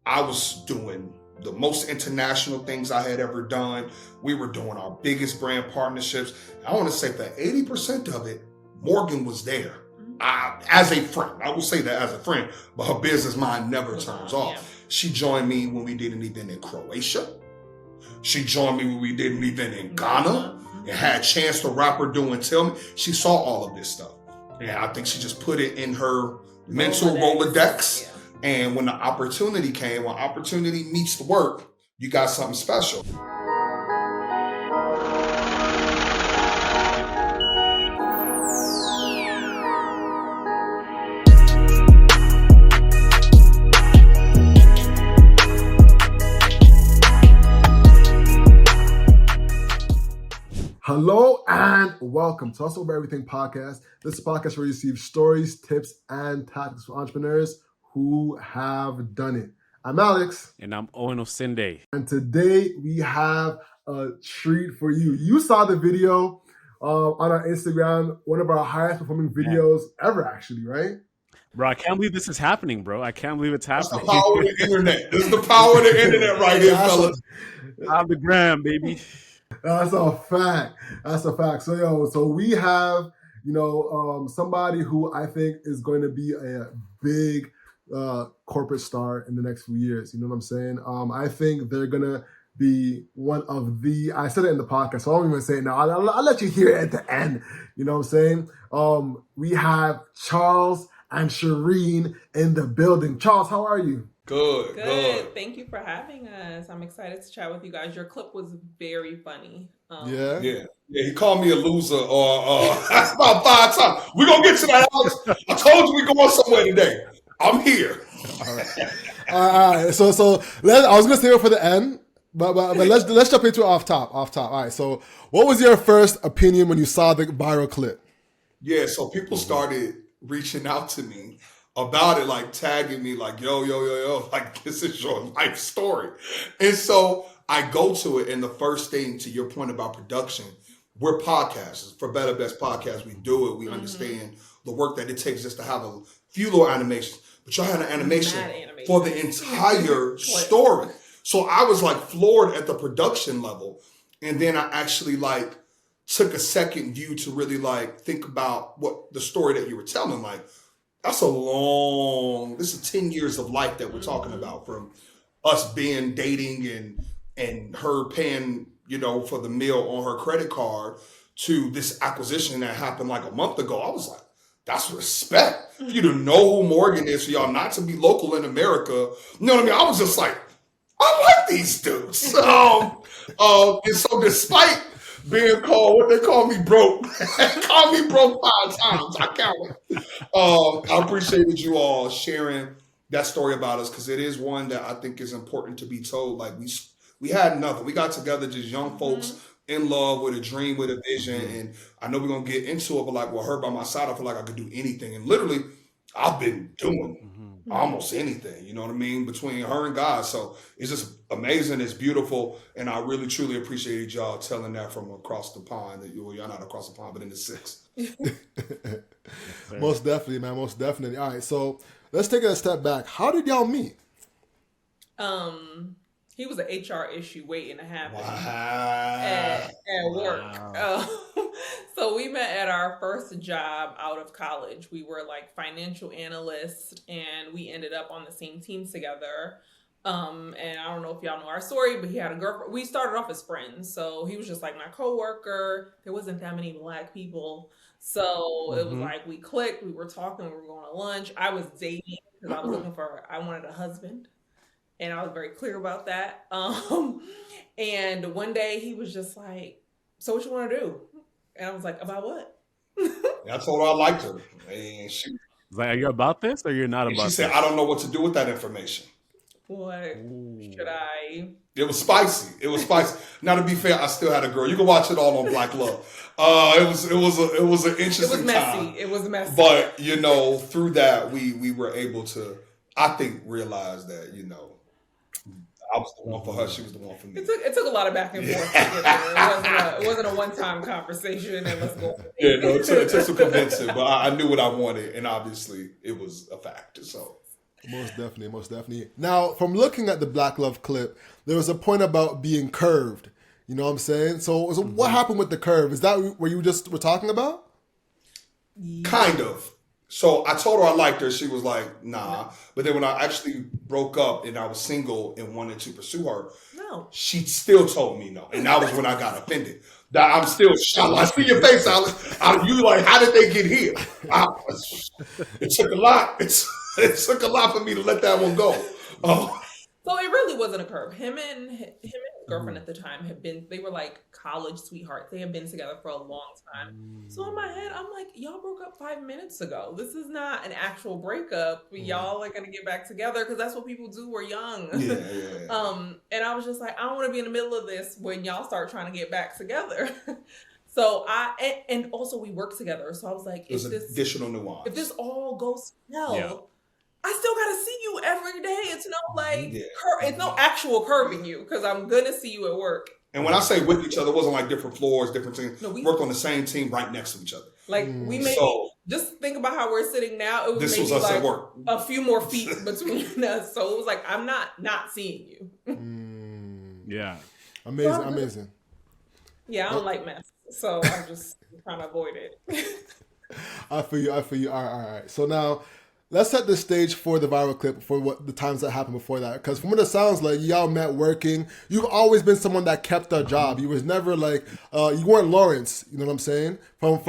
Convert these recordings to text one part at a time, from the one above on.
I was doing the most international things I had ever done. We were doing our biggest brand partnerships. I want to say that 80% of it, Morgan was there. As a friend. I will say that as a friend, but her business mind never turns off. Yeah. She joined me when we did an event in Croatia. She joined me when we did an event in Ghana. And had Chance the Rapper do and Tell Me. She saw all of this stuff. And I think she just put it in her mental Rolodex. Yeah. And when the opportunity came, when opportunity meets the work, you got something special. Hello and welcome to Hustle Over Everything podcast. This is a podcast where you receive stories, tips, and tactics from entrepreneurs who have done it. I'm Alex. And I'm Owen Osinde. And today we have a treat for you. You saw the video on our Instagram, one of our highest performing videos ever, actually, right? Bro, I can't believe this is happening, bro. I can't believe it's That's happening. the power of the internet. This is the power of the internet right here, fellas. On the gram, baby. That's a fact. That's a fact. So we have, somebody who I think is going to be a big corporate star in the next few years. You know what I'm saying? I think they're going to be one of the, I said it in the podcast, so I won't even say it now. I'll let you hear it at the end. You know what I'm saying? We have Charles and Shireen in the building. Charles, how are you? Good. Thank you for having us. I'm excited to chat with you guys. Your clip was very funny. Yeah. He called me a loser that's about 5 times. We're going to get to that, Alex. I told you we're going somewhere today. I'm here. All right. So I was going to save it for the end, but let's jump into it off top. All right. So what was your first opinion when you saw the viral clip? Yeah, so people started reaching out to me about it, like tagging me, like, yo, like, this is your life story. And so I go to it, and the first thing, to your point about production, we're podcasters. For Better Best Podcast, we do it. We understand the work that it takes just to have a few little animations. But y'all had an animation for the entire story. So I was like floored at the production level. And then I actually like took a second view to really like think about what the story that you were telling, like, this is 10 years of life that we're talking about, from us being dating and her paying, for the meal on her credit card to this acquisition that happened like a month ago. I was like, that's respect. For you to know who Morgan is, for y'all not to be local in America. You know what I mean? I was just like, I like these dudes. And so despite being called, what they call me broke. Call me broke 5 times. I counted. I appreciated you all sharing that story about us, because it is one that I think is important to be told. Like we had nothing. We got together just young folks in love with a dream, with a vision. And I know we're gonna get into it, but like with her by my side, I feel like I could do anything. And literally, I've been doing almost anything, you know what I mean, between her and God. So it's just amazing. It's beautiful. And I really, truly appreciated y'all telling that from across the pond. You're not across the pond, but in the 6. Most definitely, man. Most definitely. All right. So let's take it a step back. How did y'all meet? He was an HR issue waiting to happen Wow. at work. So we met at our first job out of college. We were like financial analysts, and we ended up on the same team together. And I don't know if y'all know our story, but he had a girlfriend. We started off as friends. So he was just like my coworker. There wasn't that many Black people. So it was like we clicked, we were talking, we were going to lunch. I was dating because I wanted a husband. And I was very clear about that. And one day he was just like, so what you want to do? And I was like, about what? I told her I liked her. And she was like, are you about this or you're not about this? She said, I don't know what to do with that information. What should I? It was spicy. Now, to be fair, I still had a girl. You can watch it all on Black Love. It was an interesting time. It was messy. But, through that, we were able to, I think, realize that, I was the one for her. She was the one for me. It took a lot of back and forth to get there. It wasn't a one-time conversation and let's go. Yeah, no, it took some convincing, but I knew what I wanted, and obviously it was a fact. So Most definitely, most definitely. Now, from looking at the Black Love clip, there was a point about being curved. You know what I'm saying? So what happened with the curve? Is that what you just were talking about? Kind of. So I told her I liked her. She was like, nah. But then when I actually broke up and I was single and wanted to pursue her, No. she still told me no. And that was when I got offended. That I'm still shocked. I see your face, Alex. You like, how did they get here? It took a lot. It took a lot for me to let that one go. So it really wasn't a curve. Him and his girlfriend at the time they were like college sweethearts. They had been together for a long time. So in my head, I'm like, y'all broke up 5 minutes ago. This is not an actual breakup. Y'all are gonna get back together because that's what people do. We're young. Yeah. And I was just like, I don't want to be in the middle of this when y'all start trying to get back together. So and also we work together. So I was like, There's additional nuance. If this all goes well, I still gotta see you every day. It's no it's no actual curving you because I'm gonna see you at work. And when I say with each other, it wasn't like different floors, different teams. No, we worked on the same team right next to each other. Like we made just think about how we're sitting now. It was this maybe was us like at work. a few more feet between us. So it was like I'm not seeing you. Yeah. Amazing. Yeah, I don't like mess. So I'm just trying to avoid it. I feel you. All right. So now, let's set the stage for the viral clip for what the times that happened before that. Because from what it sounds like, y'all met working. You've always been someone that kept a job. You was never like, you weren't Lawrence. You know what I'm saying? From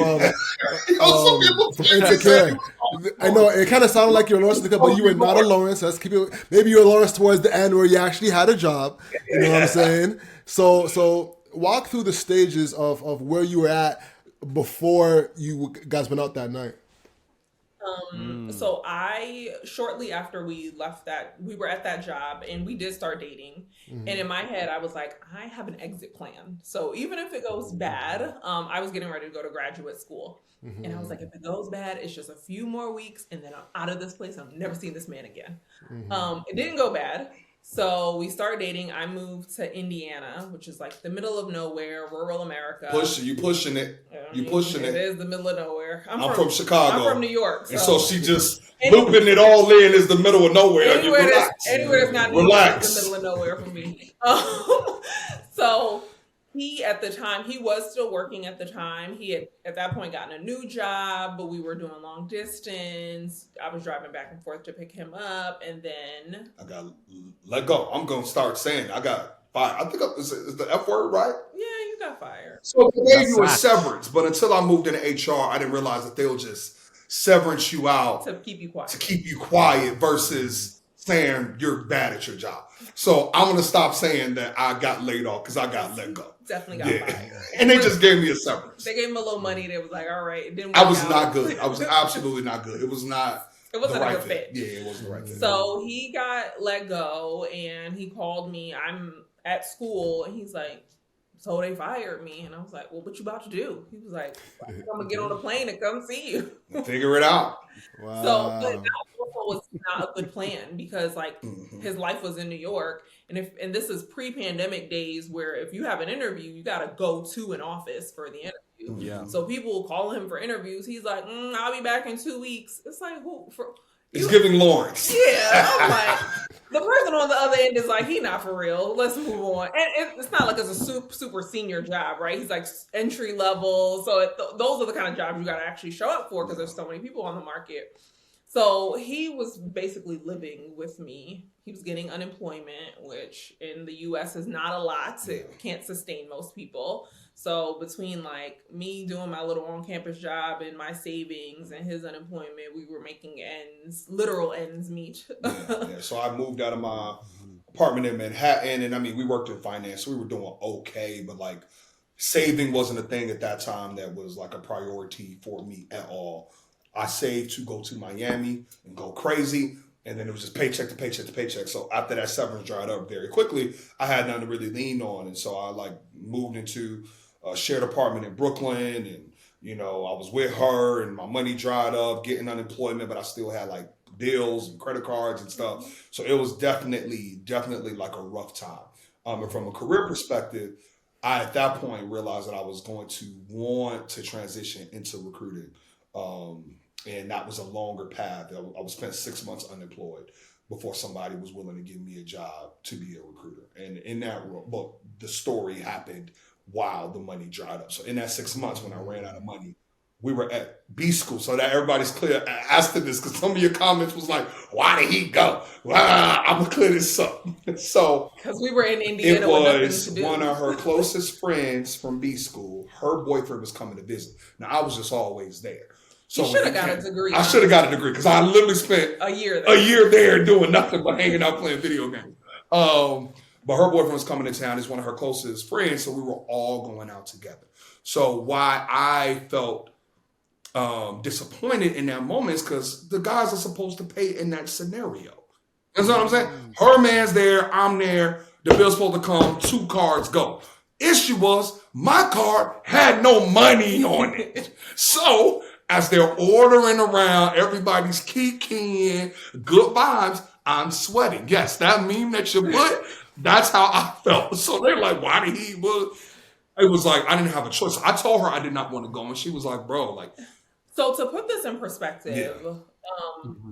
Insecure. I know it kind of sounded like you're Lawrence, but you were not a Lawrence. Let's keep it. Maybe you're Lawrence towards the end where you actually had a job. You know what I'm saying? So walk through the stages of where you were at before you guys went out that night. So shortly after we left we were at that job and we did start dating. And in my head, I was like, I have an exit plan. So even if it goes bad, I was getting ready to go to graduate school. And I was like, if it goes bad, it's just a few more weeks and then I'm out of this place. I'm never seeing this man again. It didn't go bad. So we started dating. I moved to Indiana, which is like the middle of nowhere, rural America. You pushing it. It is the middle of nowhere. I'm from Chicago. I'm from New York. And so she just looping it all in is the middle of nowhere. Anywhere that's not New York is the middle of nowhere for me. So he, at the time, he was still working at the time. He had, at that point, gotten a new job, but we were doing long distance. I was driving back and forth to pick him up, and then I got let go. I'm going to start saying I got fired. I think is the F word, right? Yeah, you got fired. So they gave you a severance, but until I moved into HR, I didn't realize that they'll just severance you out to keep you quiet. Versus saying you're bad at your job. So I'm going to stop saying that I got laid off because I got let go. Definitely got fired. And they just gave me a severance. They gave him a little money. They was like, all right. It didn't work I was out. not good. I was absolutely not good. It was not. It wasn't the right a good fit. Yeah, it wasn't the right fit. So he got let go and he called me. I'm at school and he's like, so they fired me. And I was like, well, what you about to do? He was like, I'm going to get on a plane and come see you. Figure it out. Wow. So, but that also was not a good plan because like his life was in New York. And this is pre-pandemic days where if you have an interview, you got to go to an office for the interview. Yeah. So people will call him for interviews. He's like, I'll be back in 2 weeks. It's like, It's giving Lawrence. Yeah, I'm like, the person on the other end is like, he not for real. Let's move on. And it's not like it's a super senior job, right? He's like entry level. So those are the kind of jobs you got to actually show up for because there's so many people on the market. So he was basically living with me. He was getting unemployment, which in the U.S. is not a lot. It can't sustain most people. So between like me doing my little on-campus job and my savings and his unemployment, we were making literal ends meet. Yeah. So I moved out of my apartment in Manhattan, and I mean, we worked in finance, so we were doing okay, but like saving wasn't a thing at that time that was like a priority for me at all. I saved to go to Miami and go crazy. And then it was just paycheck to paycheck to paycheck. So after that severance dried up very quickly, I had nothing to really lean on. And so I like moved into a shared apartment in Brooklyn. And, you know, I was with her and my money dried up, getting unemployment, but I still had like bills and credit cards and stuff. So it was definitely like a rough time. And from a career perspective, I at that point realized that I was going to want to transition into recruiting. And that was a longer path. I was spent 6 months unemployed before somebody was willing to give me a job to be a recruiter. And in that role, but the story happened while the money dried up. So in that 6 months when I ran out of money, we were at B school, so that everybody's clear as to this, because some of your comments was like, why did he go? I'm gonna clear this up. So Because we were in Indiana it with nothing was to do. one of her closest friends from B school. Her boyfriend was coming to visit. Now I was just always there. So You should have got a degree. I should have got a degree because I literally spent a year a year there doing nothing but hanging out playing video games. But her boyfriend was coming to town. He's one of her closest friends, so we were all going out together. So why I felt disappointed in that moment is because the guys are supposed to pay in that scenario. That's what I'm saying. Her man's there, I'm there. The bill's supposed to come. 2 cards go. Issue was my card had no money on it. So as they're ordering around, everybody's kicking, good vibes. I'm sweating. Yes, that meme that you put, that's how I felt. So they're like, why did he? Well, it was like, I didn't have a choice. I told her I did not want to go. And she was like, bro, like. So to put this in perspective, Yeah.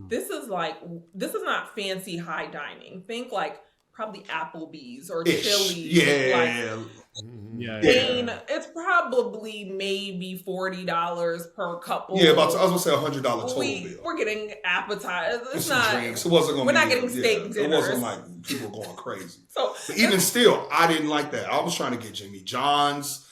this is not fancy high dining. Think like probably Applebee's or Ish. Chili's. Yeah. Paying, it's probably maybe $40 per couple. Yeah, I was gonna say $100 total bill. We're getting appetizers. And It's some not. drinks. It wasn't gonna We're be, not getting steak It dinners. wasn't like people going crazy. So But even still, I didn't like that. I was trying to get Jimmy John's,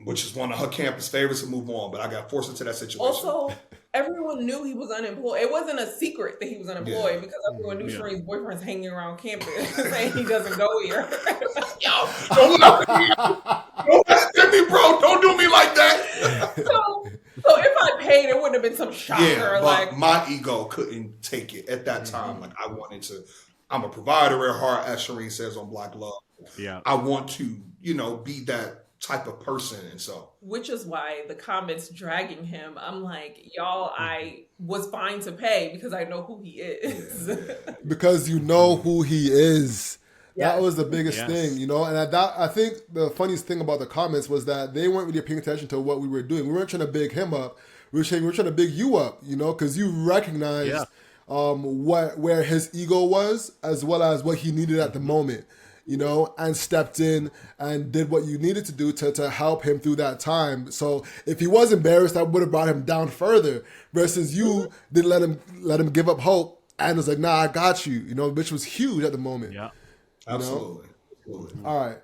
which is one of her campus favorites, to move on, but I got forced into that situation. also, everyone knew he was unemployed. It wasn't a secret that he was unemployed because everyone knew Yeah. Shireen's boyfriend's hanging around campus saying he doesn't go here. Yo, don't hit me, bro. Don't do me like that. So if I paid, it wouldn't have been some shocker. Yeah, but Like, my ego couldn't take it at that time. Like I wanted to. I'm a provider at heart, as Shireen says on Black Love. Yeah. I want to, be that type of person, and so. which is why the comments dragging him, I'm like, y'all, I was fine to pay because I know who he is. Because you know who he is. Yes. That was the biggest Yes. thing, and I think the funniest thing about the comments was that they weren't really paying attention to what we were doing. We weren't trying to big him up. We were trying to big you up, because you recognized where his ego was as well as what he needed at the moment, and stepped in and did what you needed to do to help him through that time. So if he was embarrassed, that would have brought him down further. Versus you didn't let him give up hope and was like, nah, I got you, which was huge at the moment. Yeah. Absolutely. All right.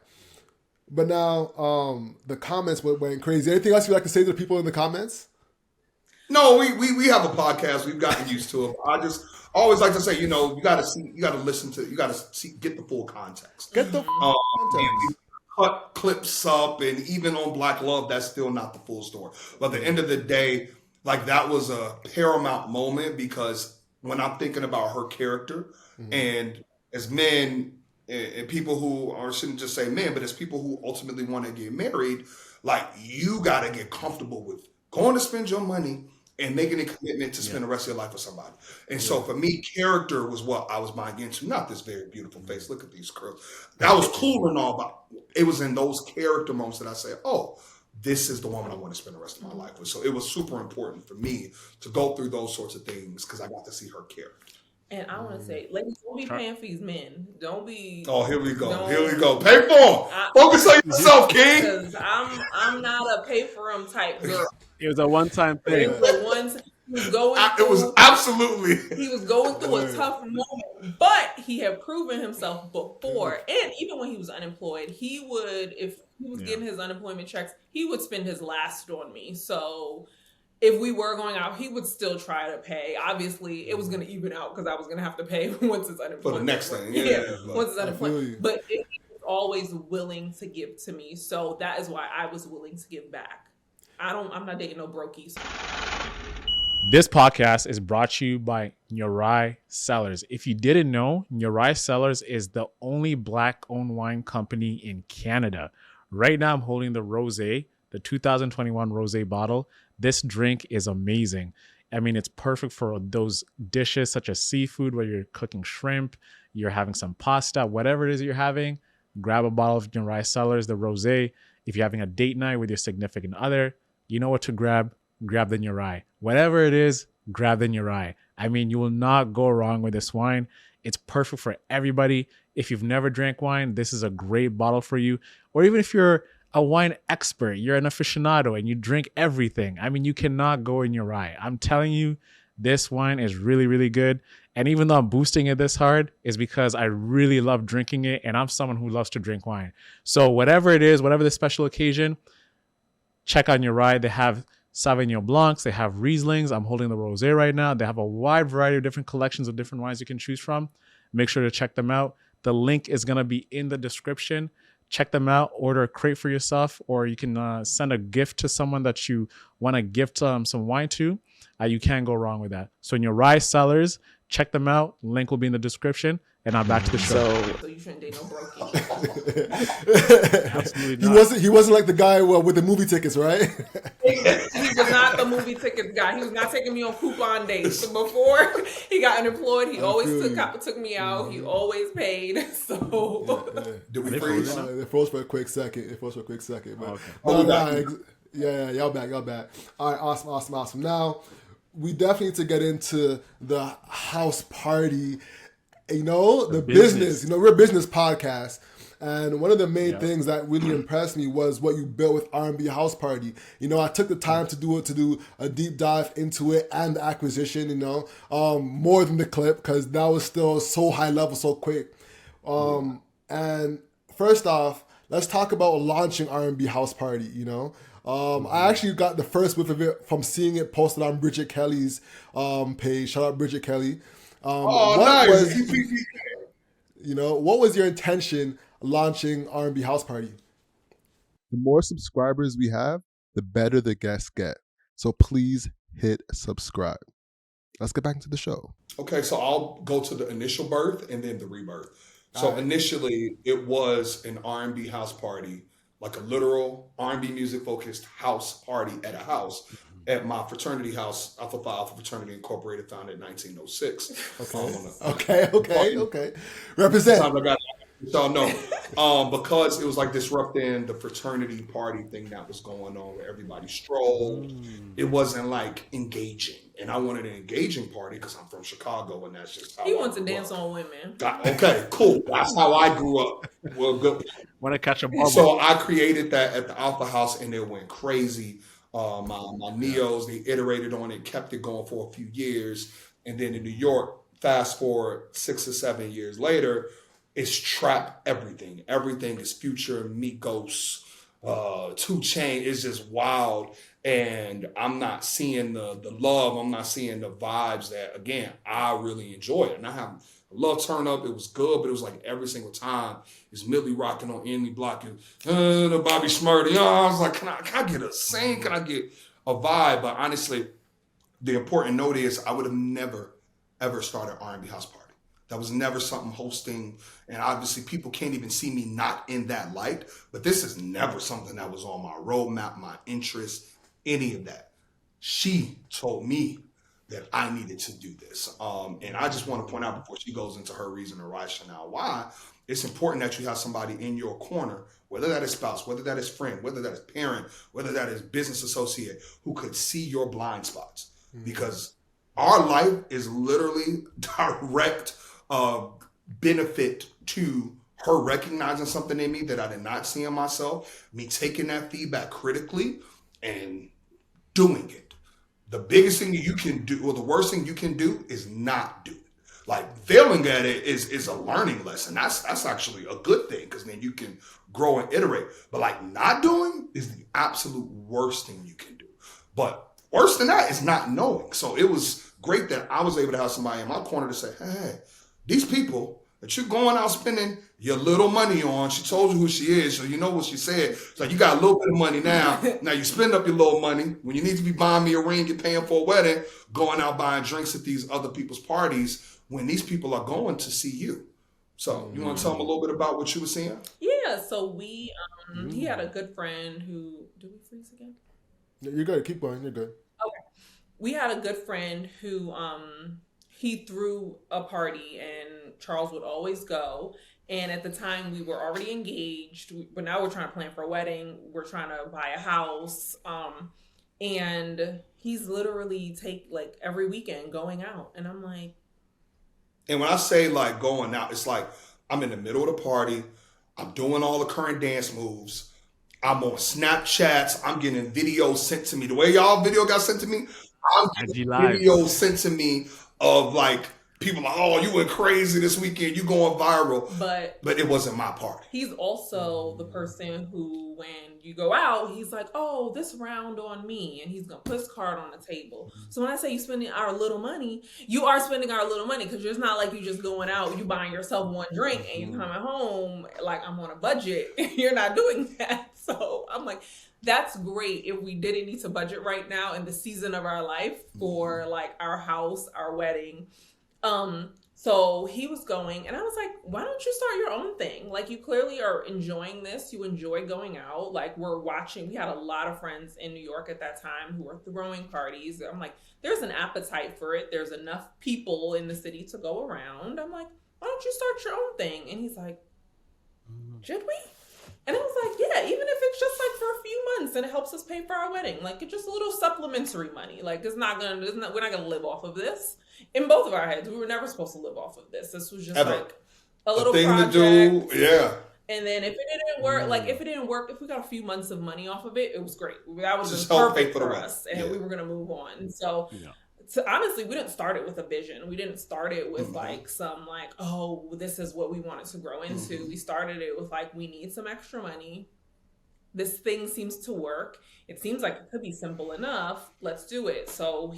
But now the comments went crazy. Anything else you'd like to say to the people in the comments? No, we have a podcast. We've gotten used to it. I just always like to say, you got to listen to, get the full context. Get the context. We cut clips up, and even on Black Love, that's still not the full story. But at the end of the day, like that was a paramount moment, because when I'm thinking about her character, and as men and people who are, shouldn't just say men, but as people who ultimately want to get married, like you got to get comfortable with going to spend your money and making a commitment to spend the rest of your life with somebody. And so for me, character was what I was buying into, not this very beautiful face. Look at these curls. That was cool and all, but it was in those character moments that I said, oh, this is the woman I want to spend the rest of my life with. So it was super important for me to go through those sorts of things because I got to see her character. And I want to say, ladies, don't be paying for these men. Don't be. Oh, here we go. Don't- Here we go. Pay for them. Focus on yourself, King. Because I'm not a pay for him type girl. It was a one-time It thing. was the ones he was going through. It was absolutely. He was going through a tough moment, but he had proven himself before. And even when he was unemployed, he would, if he was getting his unemployment checks, he would spend his last on me. So if we were going out, he would still try to pay. Obviously, it was going to even out because I was going to have to pay once his unemployment. For the next thing, Yeah, yeah. once his I feel you. unemployment. But he was always willing to give to me. So that is why I was willing to give back. I'm not dating no brokies. This podcast is brought to you by Nyorai Cellars. If you didn't know, Nyorai Cellars is the only Black-owned wine company in Canada. Right now, I'm holding the Rosé, the 2021 Rosé bottle. This drink is amazing. I mean, it's perfect for those dishes such as seafood, where you're cooking shrimp, you're having some pasta, whatever it is you're having. Grab a bottle of Nyorai Cellars, the Rosé. If you're having a date night with your significant other, you know what to grab. Grab the Nyorai. Whatever it is, grab the Nyorai. I mean, you will not go wrong with this wine. It's perfect for everybody. If you've never drank wine, this is a great bottle for you. Or even if you're a wine expert, you're an aficionado and you drink everything. I mean, you cannot go in Nyorai. I'm telling you, this wine is really, really good. And even though I'm boosting it this hard, is because I really love drinking it. And I'm someone who loves to drink wine. So whatever it is, whatever the special occasion, check out Nyorai. They have Sauvignon Blancs, they have Rieslings. I'm holding the Rosé right now. They have a wide variety of different collections of different wines you can choose from. Make sure to check them out. The link is going to be in the description. Check them out. Order a crate for yourself, or you can send a gift to someone that you want to gift some wine to. You can't go wrong with that. So Nyorai Cellars, check them out. Link will be in the description. And now back to the show. So you shouldn't date no brokey. Absolutely not. He wasn't like the guy with the movie tickets, right? He was not the movie tickets guy. He was not taking me on coupon dates. So before he got unemployed, he always took me out. He always paid. So Did we freeze? It froze for a quick second. But, Okay. y'all back. All right, awesome. Now, we definitely need to get into the house party. The business. We're a business podcast. And one of the main things that really impressed me was what you built with R&B House Party. I took the time to do a deep dive into it and the acquisition, more than the clip, because that was still so high level, so quick. And first off, let's talk about launching R&B House Party, I actually got the first whiff of it from seeing it posted on Bridget Kelly's page. Shout out Bridget Kelly. Nice. What was your intention launching R&B House Party? The more subscribers we have, the better the guests get. So please hit subscribe. Let's get back into the show. Okay, so I'll go to the initial birth and then the rebirth. So initially, it was an R&B house party, like a literal R&B music focused house party at a house. At my fraternity house, Alpha Phi Alpha Fraternity Incorporated, founded in 1906. Okay. Represent. Y'all know, because it was like disrupting the fraternity party thing that was going on where everybody strolled. It wasn't like engaging. And I wanted an engaging party because I'm from Chicago and that's just how he wants to dance on women. Okay, cool. That's how I grew up. Well, good. Want to catch a bubble. So I created that at the Alpha House and it went crazy. My Neos, they iterated on it, kept it going for a few years. And then in New York, fast forward 6 or 7 years later, it's trap everything. Everything is Future, Migos, 2 Chainz. It's just wild. And I'm not seeing the love. I'm not seeing the vibes that, again, I really enjoy it. And I have love Turn Up. It was good, but it was like every single time it's Millie rocking on Andy Block and the Bobby Shmurda. I was like, can I get a sing? Can I get a vibe? But honestly, the important note is I would have never, ever started R&B house party. That was never something hosting. And obviously people can't even see me not in that light. But this is never something that was on my roadmap, my interest, any of that. She told me that I needed to do this. And I just want to point out before she goes into her reason or rationale why, it's important that you have somebody in your corner, whether that is spouse, whether that is friend, whether that is parent, whether that is business associate, who could see your blind spots. Because our life is literally direct benefit to her recognizing something in me that I did not see in myself, me taking that feedback critically and doing it. The biggest thing you can do, or the worst thing you can do, is not do it. Like failing at it is a learning lesson. That's actually a good thing because then you can grow and iterate. But like not doing is the absolute worst thing you can do. But worse than that is not knowing. So it was great that I was able to have somebody in my corner to say, hey, these people that you're going out spending your little money on, she told you who she is, so you know what she said. So you got a little bit of money now. Now you spend up your little money. When you need to be buying me a ring, you're paying for a wedding, going out buying drinks at these other people's parties when these people are going to see you. So you want to tell them a little bit about what you were seeing? Yeah, so we, he had a good friend who, did we freeze again? You're good. Keep going. You're good. Okay. We had a good friend who, he threw a party and Charles would always go. And at the time we were already engaged, but now we're trying to plan for a wedding. We're trying to buy a house. And he's literally every weekend going out. And I'm like, And when I say like going out, it's like I'm in the middle of the party. I'm doing all the current dance moves. I'm on Snapchats. I'm getting videos sent to me. The way y'all video got sent to me, I'm getting IG Live. videos sent to me of like people like, oh, you went crazy this weekend. You going viral. But it wasn't my party. He's also the person who, when you go out, he's like, oh, this round on me. And he's going to put his card on the table. So when I say you spending our little money, you are spending our little money, because it's not like you just going out, you buying yourself one drink and you coming home like I'm on a budget. You're not doing that. So I'm like, that's great if we didn't need to budget right now in the season of our life for like our house, our wedding. So he was going, and I was like, why don't you start your own thing? Like, you clearly are enjoying this. You enjoy going out. Like, we had a lot of friends in New York at that time who were throwing parties. I'm like, there's an appetite for it. There's enough people in the city to go around. I'm like, why don't you start your own thing? And he's like, should we? And I was like, yeah, even if it's just like for a few months and it helps us pay for our wedding, like it's just a little supplementary money. Like we're not gonna live off of this. In both of our heads, we were never supposed to live off of this. This was just like a little thing project to do. Yeah. And then if it didn't work, if we got a few months of money off of it, it was great. That was Just just help pay perfect for the for rent. us, and Yeah. we were gonna move on. So. Honestly, we didn't start it with a vision. We didn't start it with like some like, oh, this is what we wanted to grow into. We started it with like, we need some extra money. This thing seems to work. It seems like it could be simple enough. Let's do it. So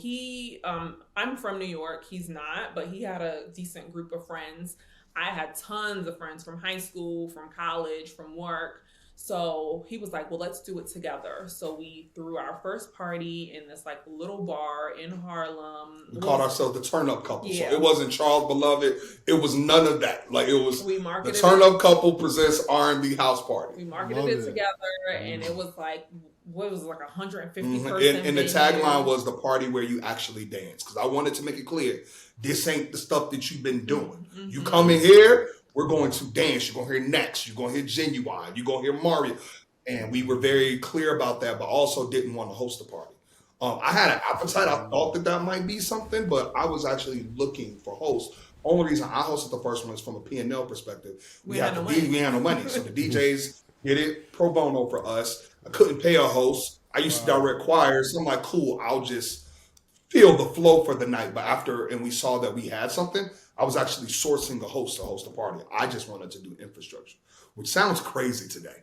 I'm from New York. He's not, but he had a decent group of friends. I had tons of friends from high school, from college, from work. So he was like, well, let's do it together. So we threw our first party in this like little bar in Harlem. We called ourselves the Turn Up Couple. Yeah. So it wasn't Charles Beloved. It was none of that. Like it was We the marketed Turn Up Couple presents R&B house party. We marketed Love it it. together, and it was like, what was it, like 150 Mhm. person And the venue. tagline was the party where you actually dance. Because I wanted to make it clear, this ain't the stuff that you've been doing. You come in here, we're going to dance. You're going to hear Next. You're going to hear Genuine. You're going to hear Mario. And we were very clear about that, but also didn't want to host a party. I had an appetite. I thought that might be something, but I was actually looking for hosts. Only reason I hosted the first one is from a P&L perspective. We had no money. So the DJs did it pro bono for us. I couldn't pay a host. I used to direct choirs. So I'm like, cool, I'll just feel the flow for the night. But and we saw that we had something, I was actually sourcing a host to host a party. I just wanted to do infrastructure, which sounds crazy today.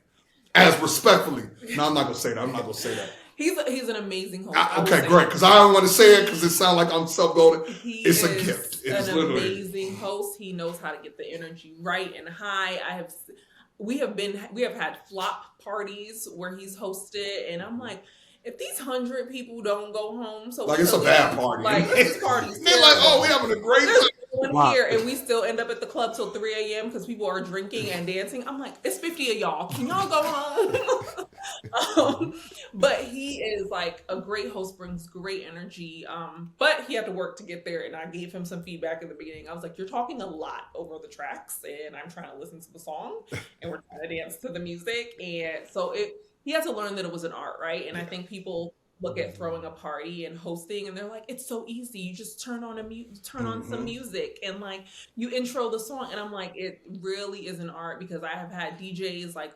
As respectfully. No, I'm not going to say that. He's an amazing host. Okay, great. Because I don't want to say it because it sounds like I'm self-goaded. It's a gift. It's an literally amazing host. He knows how to get the energy right and high. We have had flop parties where he's hosted, and I'm like, if these 100 people don't go home, so like it's a bad party. Like this party's They're like, oh, we having a great time. One here, and we still end up at the club till 3 a.m. because people are drinking and dancing. I'm like, it's 50 of y'all. Can y'all go home? But he is like a great host, brings great energy. But he had to work to get there, and I gave him some feedback in the beginning. I was like, you're talking a lot over the tracks, and I'm trying to listen to the song, and we're trying to dance to the music. And so he had to learn that it was an art, right? And I think people look at throwing a party and hosting, and they're like, it's so easy. You just turn on some music and like you intro the song. And I'm like, it really is an art, because I have had DJs like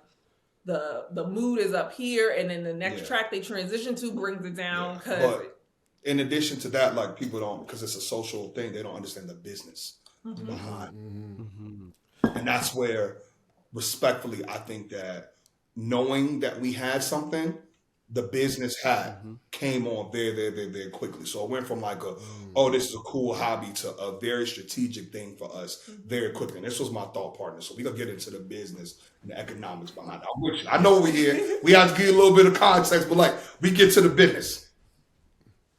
the mood is up here, and then the next track they transition to brings it down. But in addition to that, like people don't, because it's a social thing, they don't understand the business behind. And that's where, respectfully, I think that knowing that we had something, the business came on very, very, very, very quickly. So it went from like this is a cool hobby to a very strategic thing for us very quickly. And this was my thought partner. So we're going to get into the business and the economics behind it. I know we're here. We have to give you a little bit of context, but like we get to the business.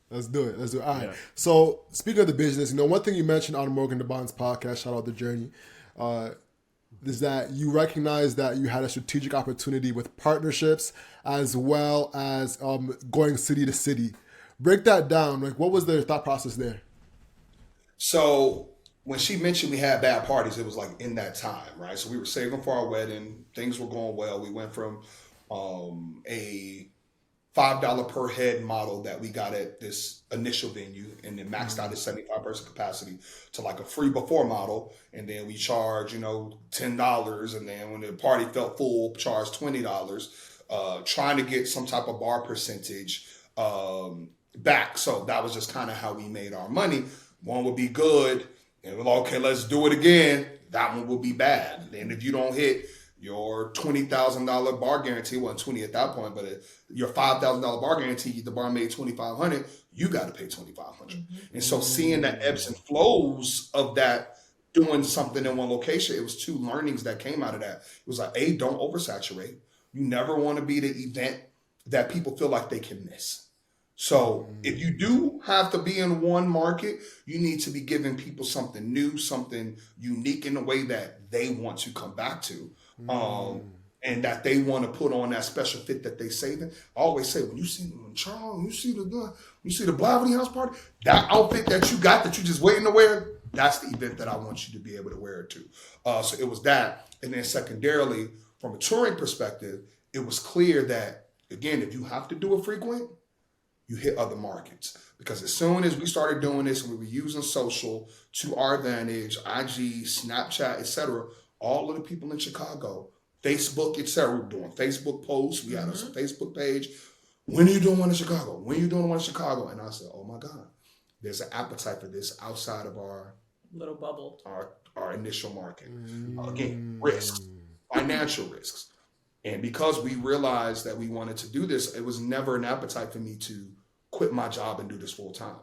Let's do it. All right. So speaking of the business, one thing you mentioned on Morgan Debaun's podcast, shout out The Journey, is that you recognize that you had a strategic opportunity with partnerships as well as going city to city. Break that down. Like, what was the thought process there? So when she mentioned we had bad parties, it was like in that time, right? So we were saving for our wedding. Things were going well. We went from a $5 per head model that we got at this initial venue, and then maxed out at 75 person capacity, to like a free before model. And then we charge, $10. And then when the party felt full, charge $20, trying to get some type of bar percentage back. So that was just kind of how we made our money. One would be good, and we're like, okay, let's do it again. That one will be bad. And if you don't hit your $20,000 bar guarantee, wasn't 20 at that point, but your $5,000 bar guarantee, the bar made $2,500, you got to pay $2,500. And so seeing the ebbs and flows of that, doing something in one location, it was two learnings that came out of that. It was like, A, don't oversaturate. You never want to be the event that people feel like they can miss. So if you do have to be in one market, you need to be giving people something new, something unique in a way that they want to come back to. And that they want to put on that special fit that they saving. I always say, when Charles, you see the Blavity house party, that outfit that you got that you just waiting to wear, that's the event that I want you to be able to wear it to. So it was that. And then secondarily, from a touring perspective, it was clear that, again, if you have to do it frequent, you hit other markets. Because as soon as we started doing this and we were using social to our advantage, IG, Snapchat, etc., all of the people in Chicago, Facebook, etc., we were doing Facebook posts. We had a Facebook page. When are you doing one in Chicago? When are you doing one in Chicago? And I said, oh my God, there's an appetite for this outside of our little bubble, our initial market. Again, risks, financial risks. And because we realized that we wanted to do this, it was never an appetite for me to quit my job and do this full time,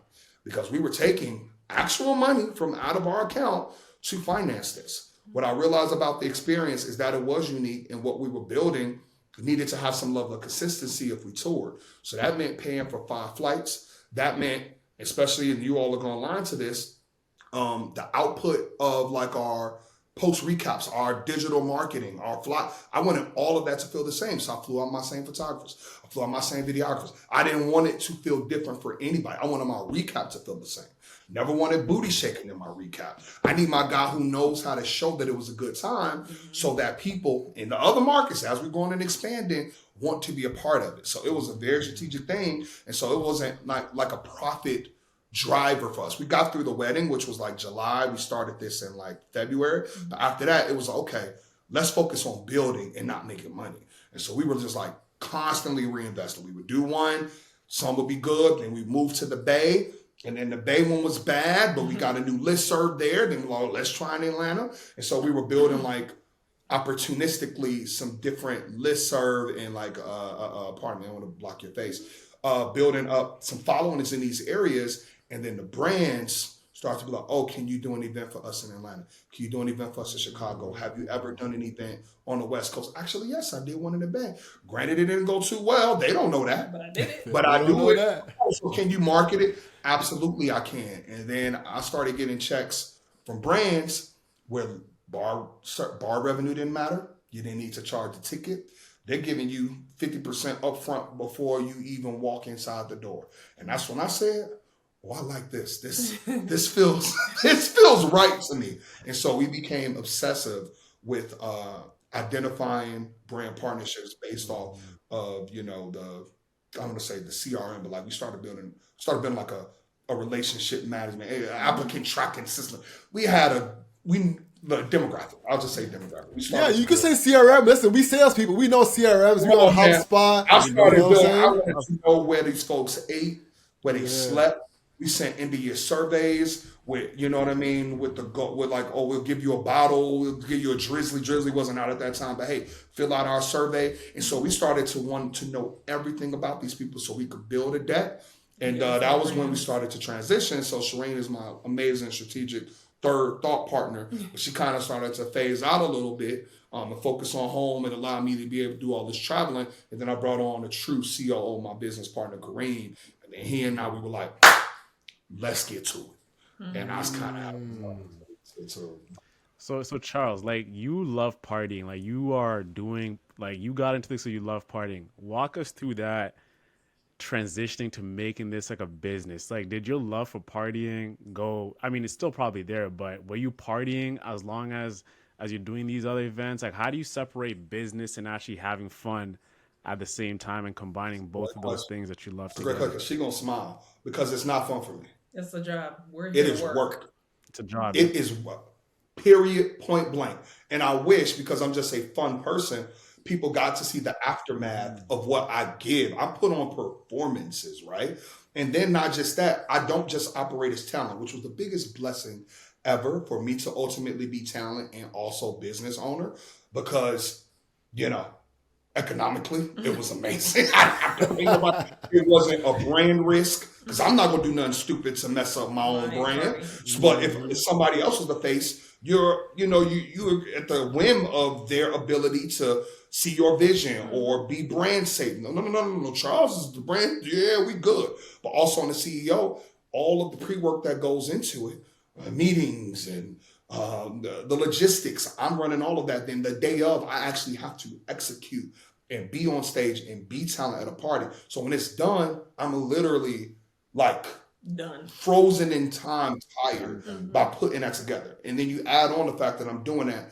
because we were taking actual money from out of our account to finance this. What I realized about the experience is that it was unique, and what we were building needed to have some level of consistency if we toured. So that meant paying for 5 flights. That meant, especially, and you all are going to line to this, the output of like our post recaps, our digital marketing, our fly. I wanted all of that to feel the same. So I flew out my same photographers. I flew out my same videographers. I didn't want it to feel different for anybody. I wanted my recap to feel the same. Never wanted booty shaking in my recap. I need my guy who knows how to show that it was a good time, so that people in the other markets, as we're going and expanding, want to be a part of it. So it was a very strategic thing. And so it wasn't like a profit driver for us. We got through the wedding, which was like July. We started this in like February. But after that, it was like, okay, let's focus on building and not making money. And so we were just like constantly reinvesting. We would do one, some would be good. Then we moved to the Bay. And then the Bay one was bad, but we got a new listserv there. Then we were like, let's try in Atlanta. And so we were building like opportunistically some different listserv and like, pardon me, I want to block your face, building up some followings in these areas. And then the brands start to be like, oh, can you do an event for us in Atlanta? Can you do an event for us in Chicago? Have you ever done an event on the West Coast? Actually, yes, I did one in the Bay. Granted, it didn't go too well. They don't know that. but I did it. But I do it. So can you market it? Absolutely, I can. And then I started getting checks from brands where bar revenue didn't matter. You didn't need to charge the ticket. They're giving you 50% upfront before you even walk inside the door. And that's when I said, oh, I like this. This feels right to me. And so we became obsessive with identifying brand partnerships based off of, I'm gonna say the CRM, but like we started building like a relationship management, applicant tracking system. We had the demographic. I'll just say demographic. Yeah, you can say CRM. Listen, we salespeople. We know CRMs. We know HubSpot. I started building. I wanted to know where these folks ate, where they slept. We sent end of year surveys with, you know what I mean, with like, oh, we'll give you a bottle, we'll give you a drizzly. Drizzly wasn't out at that time, but hey, fill out our survey. And so we started to want to know everything about these people so we could build a deck. And that was when we started to transition. So Shireen is my amazing strategic third thought partner. But she kind of started to phase out a little bit and focus on home and allow me to be able to do all this traveling. And then I brought on a true COO, my business partner, Kareem. And then he and I, we were like, let's get to it. And that's kind of how it So Charles, like, you love partying, like you are doing, like you got into this, so you love partying. Walk us through that transitioning to making this like a business. Like, did your love for partying go, I mean, it's still probably there, but were you partying as long as you're doing these other events? Like, how do you separate business and actually having fun at the same time and combining both of those things that you love It's a great together. question. She gonna smile because it's not fun for me. It's a job. We're It here is to work. work. It's a job. It is work. Period. Point blank. And I wish, because I'm just a fun person, people got to see the aftermath of what I give. I put on performances, right? And then not just that, I don't just operate as talent, which was the biggest blessing ever for me to ultimately be talent and also business owner, because, you know, economically, it was amazing. I have to think about it. It wasn't a brand risk, because I'm not gonna do nothing stupid to mess up my own brand. But if somebody else was the face, you're at the whim of their ability to see your vision or be brand safe. No. Charles is the brand. Yeah, we good. But also on the CEO, all of the pre-work that goes into it, meetings and the logistics. I'm running all of that. Then the day of, I actually have to execute and be on stage and be talent at a party. So when it's done, I'm literally like Done. frozen in time, tired by putting that together. And then you add on the fact that I'm doing that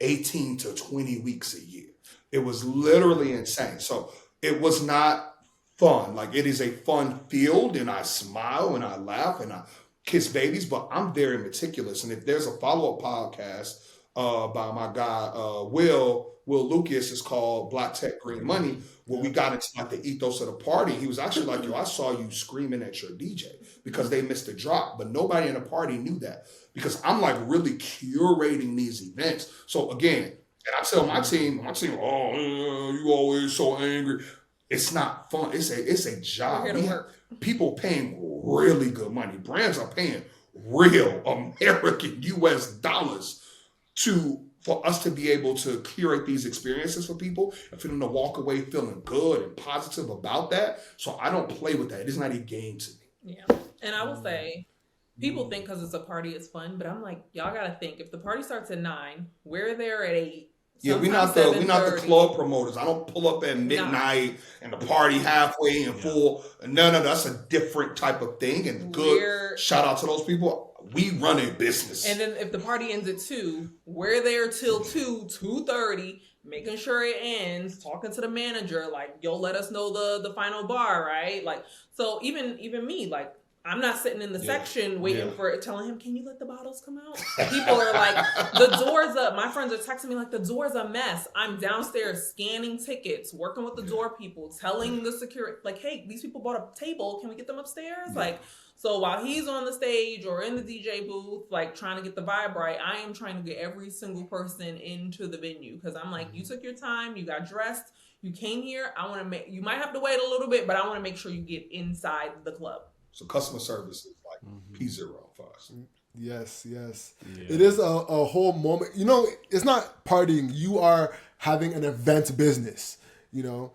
18 to 20 weeks a year. It was literally insane. So it was not fun. Like, it is a fun field, and I smile and I laugh and I kiss babies, but I'm very meticulous. And if there's a follow-up podcast by my guy Will Lucas, is called Black Tech Green Money, where we got into like the ethos of the party. He was actually like, yo, I saw you screaming at your DJ because they missed a drop, but nobody in the party knew that, because I'm like really curating these events. So again, and I tell my team, oh, you always so angry. It's not fun. It's a job. We're here to work. People paying really good money. Brands are paying real American US dollars for us to be able to curate these experiences for people and for them to walk away feeling good and positive about that. So I don't play with that. It is not a game to me. Yeah. And I will say, people think because it's a party, it's fun, but I'm like, y'all got to think, if the party starts at 9, we're there at 8. Yeah, we're not the club promoters. I don't pull up at midnight and the party halfway and full. No, that's a different type of thing. And good shout out to those people. We run a business. And then if the party ends at 2, we're there till 2:30, making sure it ends, talking to the manager, like, yo, let us know the final bar, right? Like, so even me, like, I'm not sitting in the section waiting for telling him, can you let the bottles come out? People are like, the door's up. My friends are texting me like, the door's a mess. I'm downstairs scanning tickets, working with the door people, telling the security, like, hey, these people bought a table. Can we get them upstairs? Like, so while he's on the stage or in the DJ booth, like trying to get the vibe right, I am trying to get every single person into the venue. Because I'm like, you took your time, you got dressed, you came here. You might have to wait a little bit, but I want to make sure you get inside the club. So customer service is like P0 for us. Yes. Yeah. It is a whole moment. You know, it's not partying. You are having an event business, you know.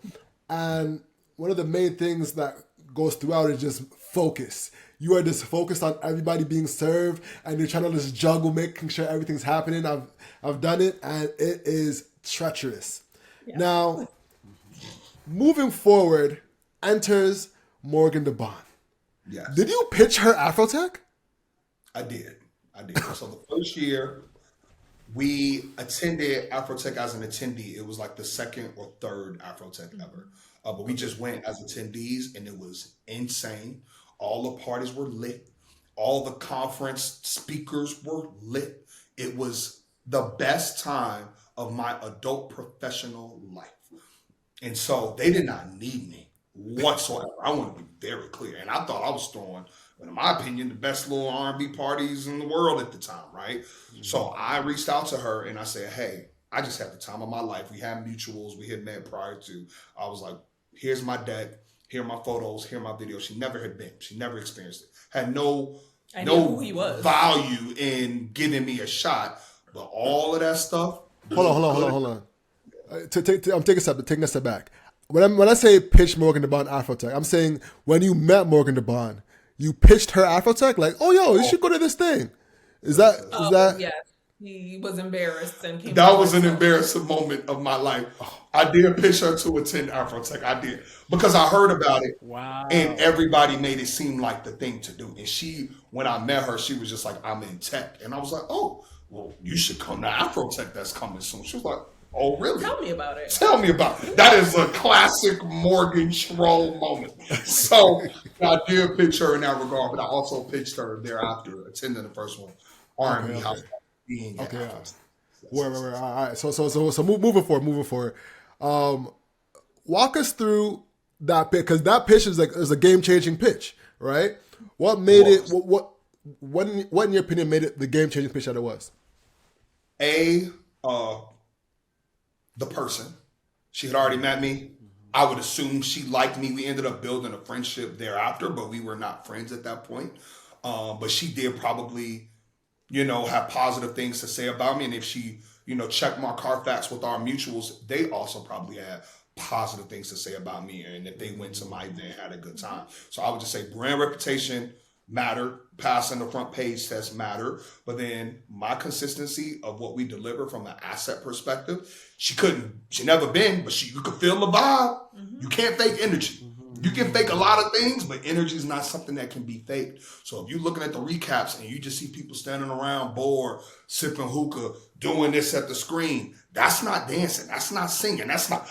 And one of the main things that goes throughout is just focus. You are just focused on everybody being served, and you're trying to just juggle, making sure everything's happening. I've done it, and it is treacherous. Yeah. Now, moving forward, enters Morgan Debaun. Yes. Did you pitch her Afrotech? I did. So the first year, we attended Afrotech as an attendee. It was like the second or third Afrotech ever. But we just went as attendees, and it was insane. All the parties were lit. All the conference speakers were lit. It was the best time of my adult professional life. And so they did not need me whatsoever. I want to be very clear. And I thought I was throwing, in my opinion, the best little R&B parties in the world at the time, right? Mm-hmm. So I reached out to her and I said, hey, I just had the time of my life. We had mutuals. We had met prior to. I was like, here's my deck. Here are my photos. Here are my videos. She never had been. She never experienced it. Had no value in giving me a shot. But all of that stuff. Hold on. I'm taking a step back. When I say pitch Morgan Debaun Afrotech, I'm saying when you met Morgan Debaun, you pitched her Afrotech, like, oh, yo, you should go to this thing. Is that? Yes. He was embarrassed and came. That was an embarrassing moment of my life. I did pitch her to attend Afrotech. I did, because I heard about it. Wow. And everybody made it seem like the thing to do. And when I met her, she was just like, I'm in tech. And I was like, oh, well, you should come to Afrotech that's coming soon. She was like, Oh, really? Tell me about it. Tell me about it. That is a classic Morgan Schroll moment. So I did pitch her in that regard, but I also pitched her thereafter, attending the first one, R&B Okay. House being at Okay, yeah. House. Wait. All right. So moving forward. Walk us through that pitch, because that pitch is a game changing pitch, right? What made it? What in your opinion made it the game changing pitch that it was? The person. She had already met me. I would assume she liked me. We ended up building a friendship thereafter, but we were not friends at that point. But she did probably, have positive things to say about me. And if she, checked my Carfax with our mutuals, they also probably had positive things to say about me. And if they went to my event, had a good time. So I would just say brand reputation matter, passing the front page test matter, but then my consistency of what we deliver from an asset perspective, she never been, but you could feel the vibe. You can't fake energy. You can fake a lot of things, but energy is not something that can be faked. So if you're looking at the recaps and you just see people standing around bored, sipping hookah, doing this at the screen, that's not dancing. That's not singing. That's not,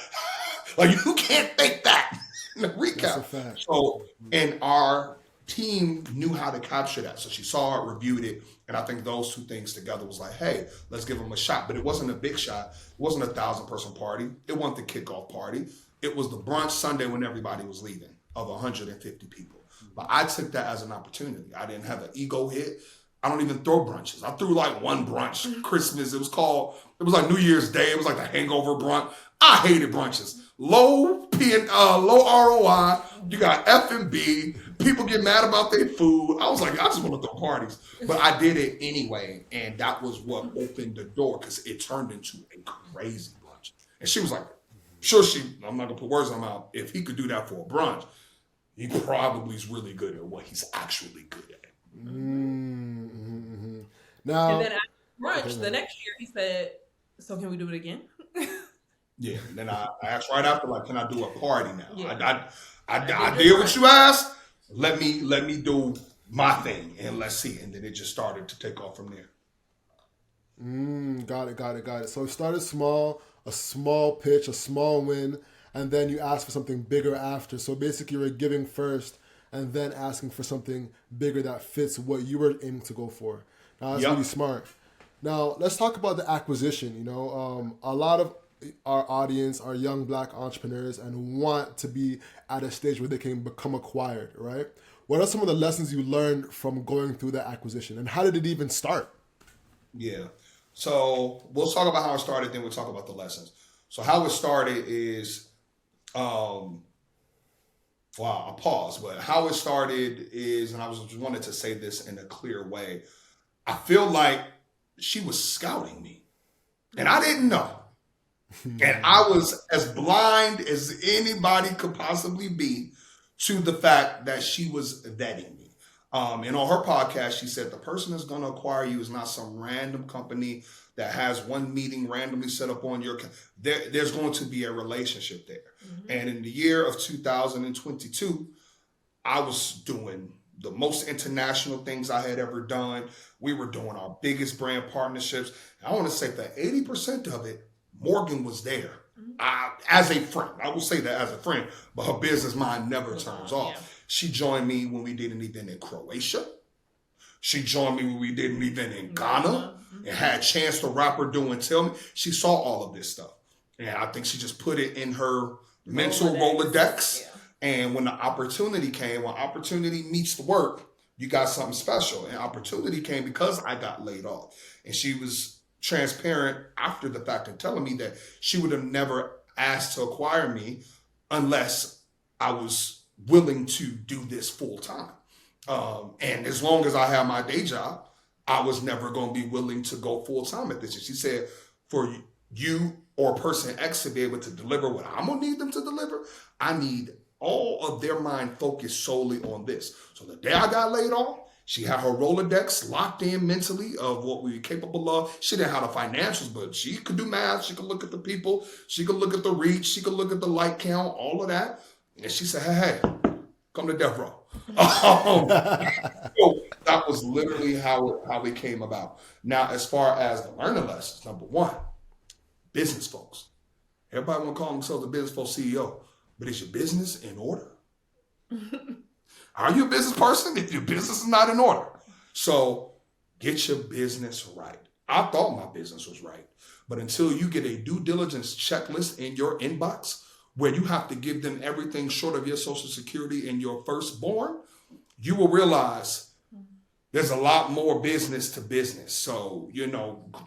like, you can't fake that in the recap. That's a fact. So, and our team knew how to capture that. So she saw it, reviewed it, and I think those two things together was like, hey, let's give them a shot. But it wasn't a big shot. It wasn't a 1,000-person party. It wasn't the kickoff party. It was the brunch Sunday when everybody was leaving of 150 people. But I took that as an opportunity. I didn't have an ego hit. I don't even throw brunches. I threw like one brunch, Christmas. It was like New Year's Day. It was like the hangover brunch. I hated brunches. Low ROI. You got F&B. People get mad about their food. I was like, I just want to throw parties. But I did it anyway. And that was what opened the door, because it turned into a crazy brunch. And she was like, I'm not going to put words in her mouth. If he could do that for a brunch, he probably is really good at what he's actually good at. Mm-hmm. Now, and then at brunch the next year, he said, so can we do it again? Yeah. And then I asked right after, like, can I do a party now? Yeah. I did what you asked. Let me do my thing and let's see. And then it just started to take off from there. Got it. So it started small, a small pitch, a small win, and then you asked for something bigger after. So basically you were giving first and then asking for something bigger that fits what you were aiming to go for. Now that's really smart. Now let's talk about the acquisition. A lot of our audience are young Black entrepreneurs and want to be at a stage where they can become acquired, right? What are some of the lessons you learned from going through that acquisition, and how did it even start? Yeah. So we'll talk about how it started, then we'll talk about the lessons. So how it started is, I'll pause, but how it started is, and I just wanted to say this in a clear way, I feel like she was scouting me, and I didn't know. And I was as blind as anybody could possibly be to the fact that she was vetting me. And on her podcast, she said, the person that's going to acquire you is not some random company that has one meeting randomly set up on your, there's going to be a relationship there. Mm-hmm. And in the year of 2022, I was doing the most international things I had ever done. We were doing our biggest brand partnerships. I want to say that 80% of it, Morgan was there as a friend. I will say that as a friend, but her business mind never turns off. Yeah. She joined me when we did an event in Croatia. She joined me when we did an event in Ghana and had Chance the Rapper do and tell me. She saw all of this stuff. And I think she just put it in her mental Rolodex. Yeah. And when the opportunity came, when opportunity meets the work, you got something special. And opportunity came because I got laid off. And she was transparent after the fact and telling me that she would have never asked to acquire me unless I was willing to do this full time. And as long as I have my day job, I was never going to be willing to go full time at this. And she said, for you or person X to be able to deliver what I'm going to need them to deliver, I need all of their mind focused solely on this. So the day I got laid off, she had her Rolodex locked in mentally of what we were capable of. She didn't have the financials, but she could do math. She could look at the people. She could look at the reach. She could look at the like count, all of that. And she said, hey, come to Death Row. So that was literally how it came about. Now, as far as the learning lessons, number one, business folks. Everybody want to call themselves a business folks CEO, but is your business in order? Are you a business person if your business is not in order? So get your business right. I thought my business was right, but until you get a due diligence checklist in your inbox where you have to give them everything short of your social security and your firstborn, you will realize there's a lot more business to business. So,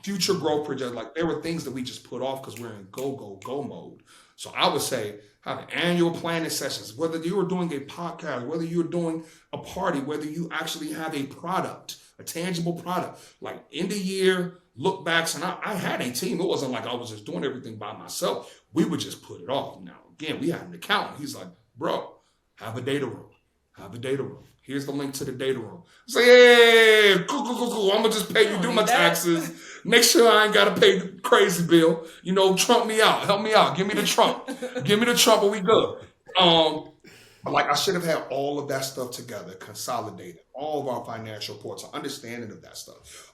future growth projects, like there were things that we just put off because we're in go mode. So I would say have annual planning sessions, whether you were doing a podcast, whether you're doing a party, whether you actually have a product, a tangible product, like end of year look backs. And I had a team. It wasn't like I was just doing everything by myself. We would just put it off. Now, again, we had an accountant. He's like, bro, have a data room. Have a data room. Here's the link to the data room. Say, hey, cool. I'm going to just pay you, do my taxes. Make sure I ain't got to pay the crazy bill. Trump me out. Help me out. Give me the Trump. Give me the Trump and we good. But like I should have had all of that stuff together, consolidated, all of our financial reports, an understanding of that stuff.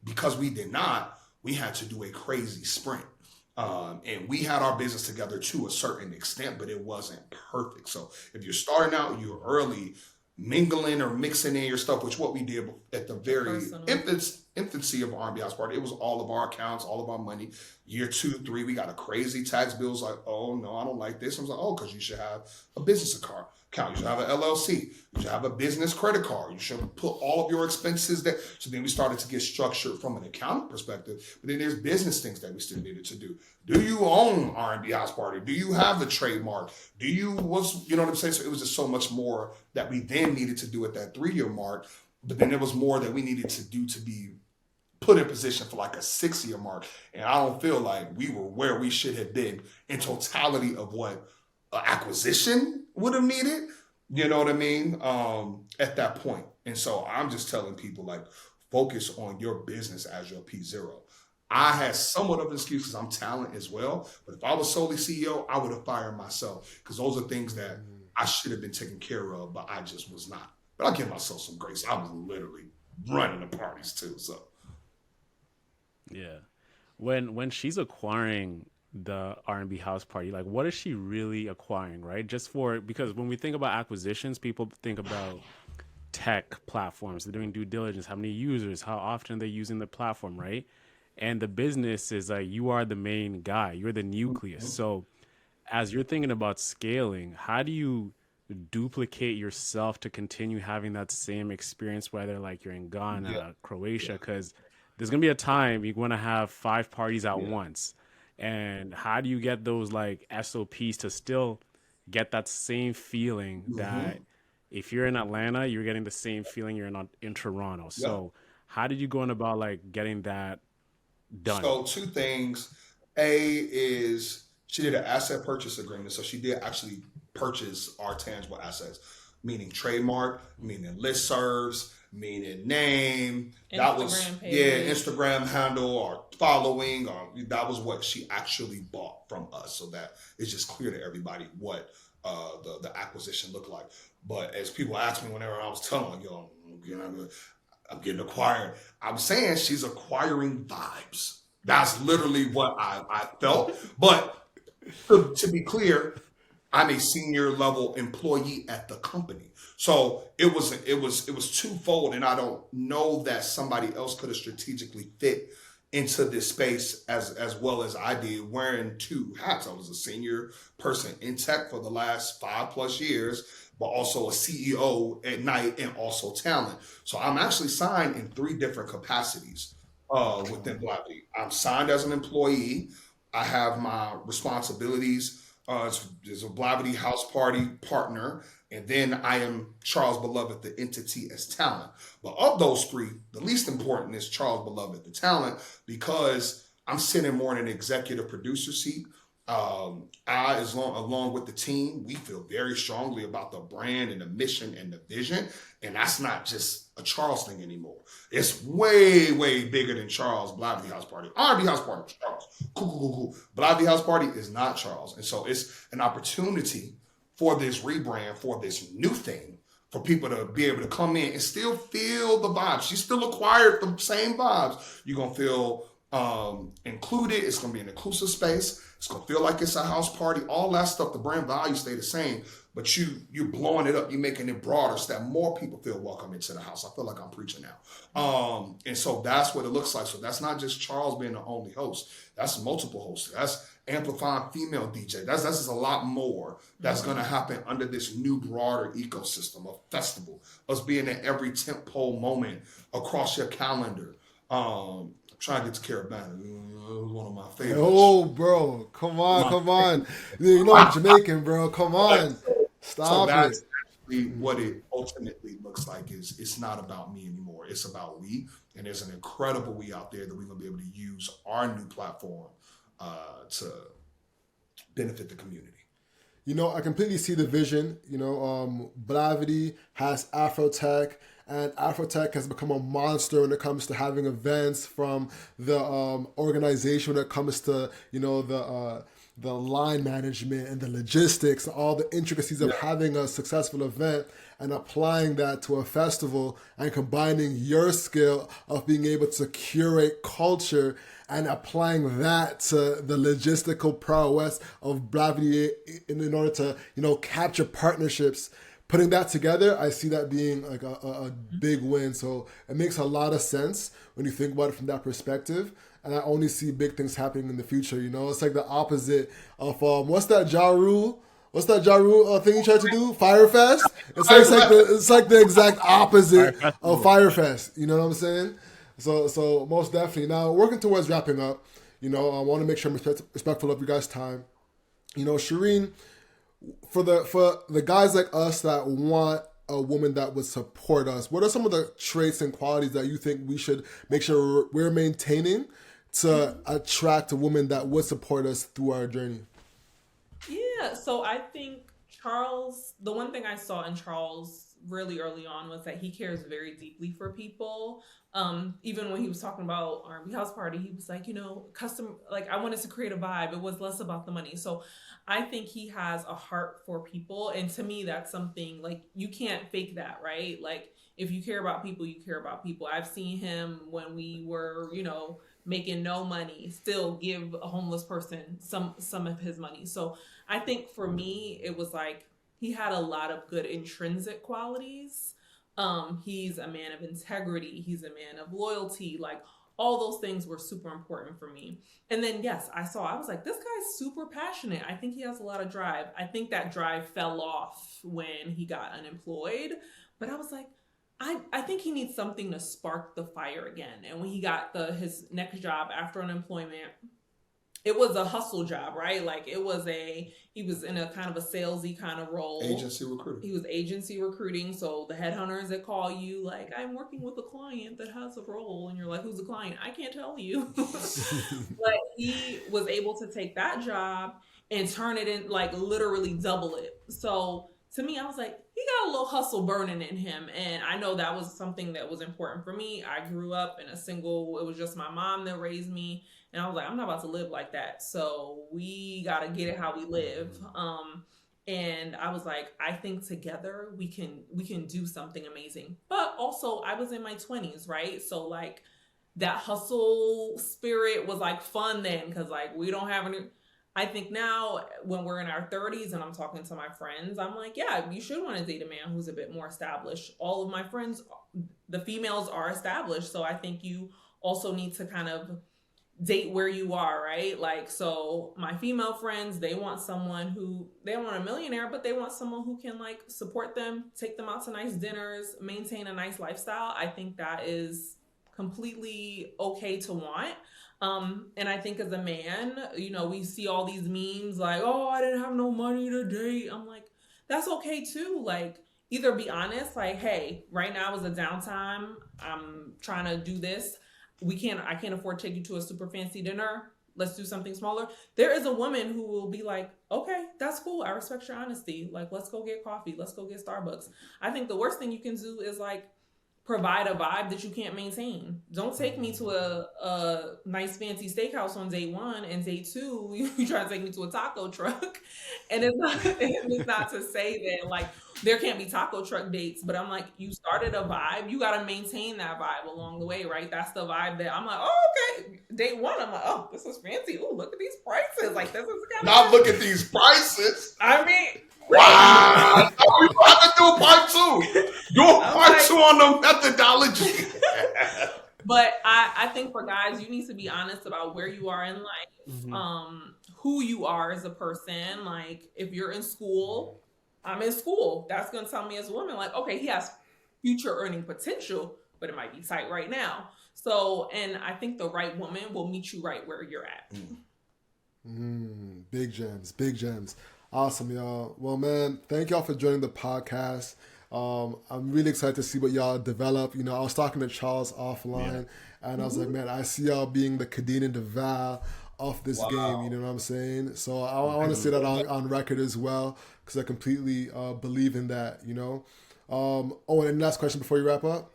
Because we did not, we had to do a crazy sprint. And we had our business together to a certain extent, but it wasn't perfect. So if you're starting out, you're early, mingling or mixing in your stuff, which what we did at the very infancy of R&B House Party. It was all of our accounts, all of our money. Year 2, 3, we got a crazy tax bill. It's like, oh no, I don't like this. I was like, oh, because you should have a business account. You should have an LLC. You should have a business credit card. You should put all of your expenses there. So then we started to get structured from an accounting perspective. But then there's business things that we still needed to do. Do you own R&B House Party? Do you have the trademark? You know what I'm saying? So it was just so much more that we then needed to do at that 3-year mark. But then there was more that we needed to do to be put in position for like a 6-year mark. And I don't feel like we were where we should have been in totality of what acquisition would have needed, you know what I mean, at that point. And so I'm just telling people, like, focus on your business as your P0. I had somewhat of an excuse because I'm talent as well, but if I was solely CEO, I would have fired myself because those are things that I should have been taken care of, but I just was not. But I give myself some grace. I was literally running the parties too, so. Yeah. When she's acquiring the R&B House Party, like, what is she really acquiring, right? Because when we think about acquisitions, people think about tech platforms. They're doing due diligence, how many users, how often they're using the platform, right? And the business is like, you are the main guy, you're the nucleus. Mm-hmm. So as you're thinking about scaling, how do you duplicate yourself to continue having that same experience, whether like you're in Ghana, Croatia, because there's going to be a time you're going to have 5 parties at once. And how do you get those like SOPs to still get that same feeling that if you're in Atlanta, you're getting the same feeling you're in Toronto. So how did you go on about like getting that done? So 2 things. A is she did an asset purchase agreement. So she did actually purchase our tangible assets, meaning trademark, meaning listservs, meaning name. That was Instagram handle or following, or that was what she actually bought from us. So that it's just clear to everybody what the acquisition looked like. But as people ask me whenever I was telling them, I'm getting acquired, I'm saying she's acquiring vibes. That's literally what I felt. But to be clear, I'm a senior level employee at the company. So it was twofold, and I don't know that somebody else could have strategically fit into this space as well as I did, wearing 2 hats. I was a senior person in tech for the last 5+ years, but also a CEO at night and also talent. So I'm actually signed in 3 different capacities within Blavity. I'm signed as an employee. I have my responsibilities as a Blavity House Party partner, and then I am Charles Beloved, the entity, as talent. But of those 3, the least important is Charles Beloved, the talent, because I'm sitting more in an executive producer seat. Along with the team, we feel very strongly about the brand and the mission and the vision. And that's not just a Charles thing anymore. It's way, way bigger than Charles. Blavity House Party. R&B House Party, Charles. Cool. Blavity House Party is not Charles. And so it's an opportunity for this rebrand, for this new thing, for people to be able to come in and still feel the vibes. She still acquired the same vibes. You're going to feel included. It's going to be an inclusive space. It's going to feel like it's a house party. All that stuff, the brand values stay the same, but you're blowing it up. You're making it broader so that more people feel welcome into the house. I feel like I'm preaching now. And so that's what it looks like. So that's not just Charles being the only host. That's multiple hosts. That's amplifying female DJ. That's just a lot more that's going to happen under this new broader ecosystem of festival, us being at every tentpole moment across your calendar. Trying to get to Carabana. It was one of my favorites. Oh, bro, come on. You know I'm Jamaican, bro. Come on, stop that's it. actually what it ultimately looks like. Is it's not about me anymore. It's about we, and there's an incredible we out there that we're gonna be able to use our new platform to benefit the community. You know, I completely see the vision. You know, Blavity has Afrotech, and Afrotech has become a monster when it comes to having events, from the organization when it comes to, you know, the line management and the logistics, all the intricacies of having a successful event, and applying that to a festival and combining your skill of being able to curate culture and applying that to the logistical prowess of Blavity in order to, you know, capture partnerships. Putting that together, I see that being like a big win. So it makes a lot of sense when you think about it from that perspective. And I only see big things happening in the future. You know, it's like the opposite of what's that Ja Rule? What's that Ja Rule thing you tried to do? Firefest? It's like the exact opposite of Firefest. You know what I'm saying? So most definitely. Now, working towards wrapping up, you know, I want to make sure I'm respectful of you guys' time. You know, Shireen, for the guys like us that want a woman that would support us, what are some of the traits and qualities that you think we should make sure we're maintaining to attract a woman that would support us through our journey? Yeah, so I think Charles, the one thing I saw in Charles really early on was that he cares very deeply for people. Even when he was talking about R&B House Party, he was like, you know, I wanted to create a vibe. It was less about the money. So I think he has a heart for people. And to me, that's something like you can't fake that, right? Like if you care about people, you care about people. I've seen him when we were, you know, making no money, still give a homeless person some of his money. So I think for me, it was like he had a lot of good intrinsic qualities. He's a man of integrity. He's a man of loyalty. Like all those things were super important for me. And then, yes, I was like, this guy's super passionate. I think he has a lot of drive. I think that drive fell off when he got unemployed. But I was like, I think he needs something to spark the fire again. And when he got his next job after unemployment, it was a hustle job, right? Like he was in a kind of a salesy kind of role. Agency recruiting. He was agency recruiting. So the headhunters that call you, like, I'm working with a client that has a role. And you're like, who's the client? I can't tell you. But he was able to take that job and turn it in, like literally double it. So to me, I was like, he got a little hustle burning in him. And I know that was something that was important for me. I grew up in it was just my mom that raised me. And I was like, I'm not about to live like that. So we got to get it how we live. And I was like, I think together we can do something amazing. But also I was in my 20s, right? So like that hustle spirit was like fun then. Cause like we don't have any, I think now when we're in our 30s and I'm talking to my friends, I'm like, yeah, you should want to date a man who's a bit more established. All of my friends, the females are established. So I think you also need to kind of date where you are, right? Like, so my female friends, they want a millionaire, but they want someone who can like support them, take them out to nice dinners, maintain a nice lifestyle. I think that is completely okay to want. And I think as a man, you know, we see all these memes like, oh, I didn't have no money to date. I'm like, that's okay too. Like, either be honest, like, hey, right now is a downtime. I'm trying to do this. I can't afford to take you to a super fancy dinner. Let's do something smaller. There is a woman who will be like, okay, that's cool. I respect your honesty. Like, let's go get coffee. Let's go get Starbucks. I think the worst thing you can do is like, provide a vibe that you can't maintain. Don't take me to a nice fancy steakhouse on day one, and day two you try to take me to a taco truck. And it's not to say that like there can't be taco truck dates, but I'm like, you started a vibe, you got to maintain that vibe along the way, right? That's the vibe that I'm like, oh, okay. Day one, I'm like, oh, this is fancy. Oh, look at these prices. Like, this is kind of Now look at these prices. I mean, Wow. We have to do a part two. Do a part two on the methodology. but I think for guys, you need to be honest about where you are in life, who you are as a person. Like, if you're in school, I'm in school. That's going to tell me as a woman, like, okay, he has future earning potential, but it might be tight right now. So, and I think the right woman will meet you right where you're at. Big gems, big gems. Awesome, y'all. Well, man, thank y'all for joining the podcast. I'm really excited to see what y'all develop. You know, I was talking to Charles offline, and I was like, man, I see y'all being the Kadeen and Deval of this game. You know what I'm saying? So I want to say that on record as well, because I completely believe in that, you know. Owen, any last question before you wrap up?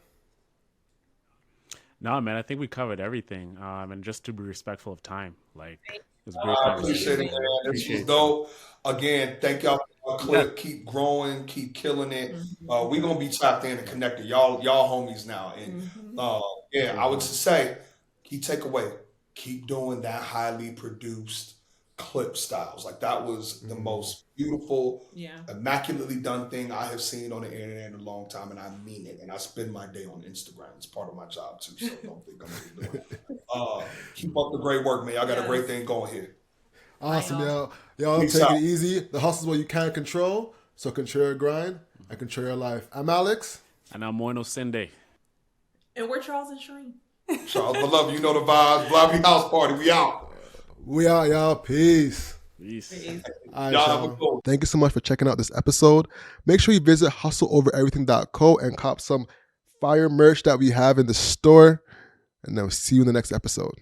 No, man, I think we covered everything. And just to be respectful of time, like, it was a great I conversation. appreciate it, man. This was dope. Again, thank y'all for our clip. Keep growing, keep killing it. We're gonna be tapped in and connected. Y'all homies now. And I would just say, key takeaway, keep doing that highly produced clip styles. Like, that was the most beautiful, immaculately done thing I have seen on the internet in a long time, and I mean it. And I spend my day on Instagram. It's part of my job too, so don't think I'm gonna do it. Keep up the great work, man. Y'all got a great thing going here. Awesome, y'all. Y'all take it easy. The hustle is what you can't control, so control your grind and control your life. I'm Alex. And I'm Moino Sende. And we're Charles and Shireen. Charles, I love you. You know the vibes. Blavity house party. We out. We out, y'all. Peace. Peace. All right, Y'all have a y'all. Thank you so much for checking out this episode. Make sure you visit hustleovereverything.co and cop some fire merch that we have in the store. And then we'll see you in the next episode.